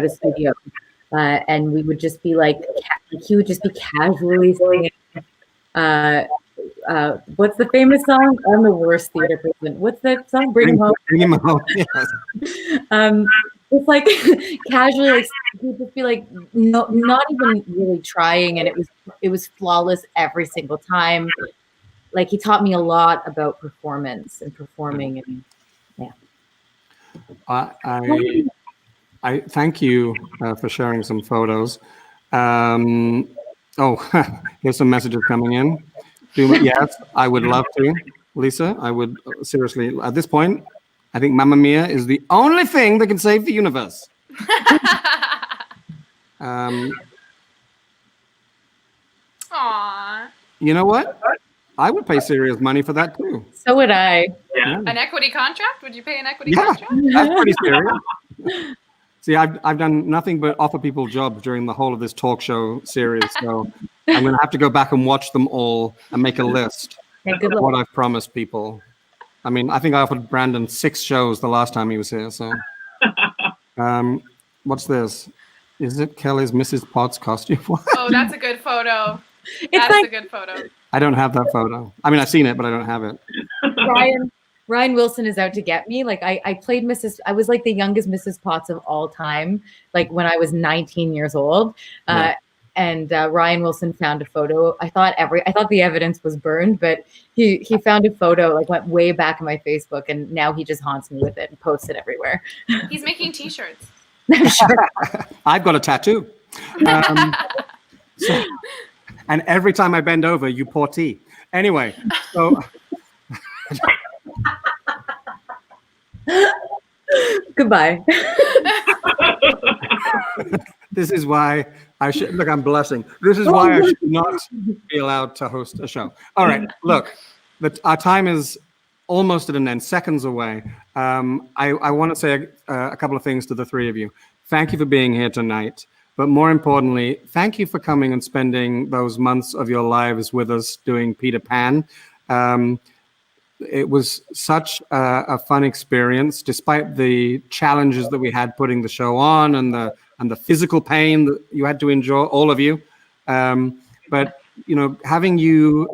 studio, and we would just be like, he would just be casually singing. What's the famous song? I'm the worst theater person. What's that song? Bring Him Home. Bring Him Home. Yes. It's like casually, like he'd just be like, no, not even really trying, and it was flawless every single time. Like he taught me a lot about performance and performing, and yeah. I thank you for sharing some photos. Here's some messages coming in. Yes, I would love to, Lisa. I would seriously. At this point, I think Mamma Mia is the only thing that can save the universe. Aww. You know what? I would pay serious money for that too. So would I. Yeah. An equity contract? Would you pay an equity contract? That's pretty serious. See, I've done nothing but offer people jobs during the whole of this talk show series. So I'm going to have to go back and watch them all and make a list Yeah, good of luck. what I've promised people. I mean, I think I offered Brandon 6 shows the last time he was here. So, what's this? Is it Kelly's Mrs. Potts costume? Oh, that's a good photo. It's That's a good photo. I don't have that photo. I mean, I've seen it, but I don't have it. Ryan Wilson is out to get me. Like I played I was like the youngest Mrs. Potts of all time, like when I was 19 years old. And Ryan Wilson found a photo. I thought the evidence was burned, but he found a photo, like went way back in my Facebook, and now he just haunts me with it and posts it everywhere. He's making t-shirts. Sure. I've got a tattoo. And every time I bend over, you pour tea. Anyway, so Goodbye. this is why I should look. I'm blushing. This is why I should not be allowed to host a show. All right, look, our time is almost at an end, seconds away. I want to say a couple of things to the three of you. Thank you for being here tonight. But more importantly, thank you for coming and spending those months of your lives with us doing Peter Pan. It was such a fun experience, despite the challenges that we had putting the show on and the physical pain that you had to endure, all of you. But you know, having you,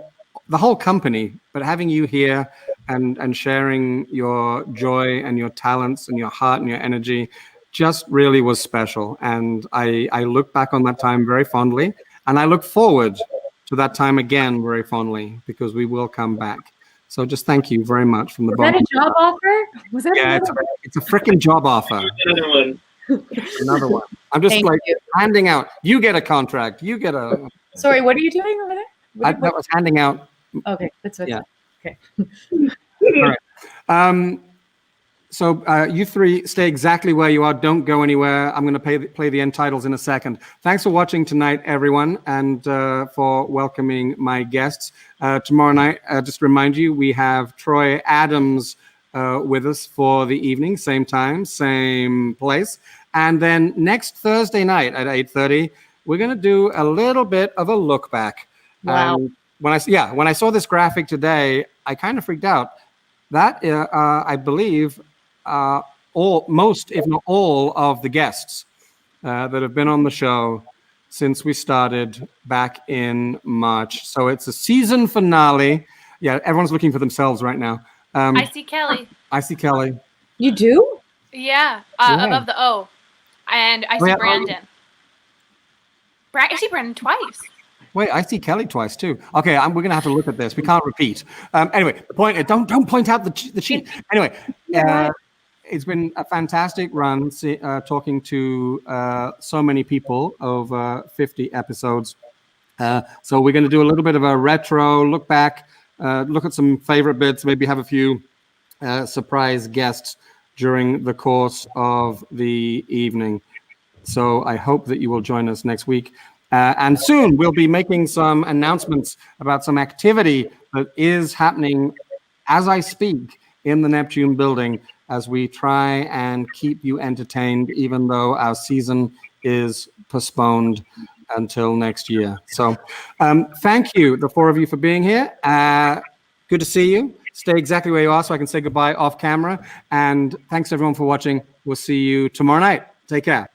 the whole company, but having you here and sharing your joy and your talents and your heart and your energy just really was special. And I look back on that time very fondly, and I look forward to that time again very fondly, because we will come back. So just thank you very much from the bottom. Was that a job offer? Was that It's a freaking job offer. Another one. Another one. I'm just handing out. You get a contract. You get a. Sorry, what are you doing over there? That was handing out. Okay, that's what. Yeah. Okay. All right. So you three stay exactly where you are. Don't go anywhere. I'm going to play the end titles in a second. Thanks for watching tonight, everyone, and for welcoming my guests. Tomorrow night, just remind you, we have Troy Adams with us for the evening, same time, same place. And then next Thursday night at 8:30, we're going to do a little bit of a look back. Wow. When I saw this graphic today, I kind of freaked out. That I believe most, if not all, of the guests that have been on the show since we started back in March. So it's a season finale. Yeah, everyone's looking for themselves right now. I see Kelly. I see Kelly. You do? Yeah, above the O. And I see Brandon. I see Brandon twice. Wait, I see Kelly twice too. Okay, we're going to have to look at this. We can't repeat. Anyway, the point is, don't point out the cheat. Anyway, it's been a fantastic run talking to so many people over 50 episodes. So we're going to do a little bit of a retro look back, look at some favorite bits, maybe have a few surprise guests during the course of the evening. So I hope that you will join us next week. And soon we'll be making some announcements about some activity that is happening as I speak in the Neptune building, as we try and keep you entertained, even though our season is postponed until next year. So thank you, the four of you, for being here. Good to see you. Stay exactly where you are so I can say goodbye off camera. And thanks everyone for watching. We'll see you tomorrow night. Take care.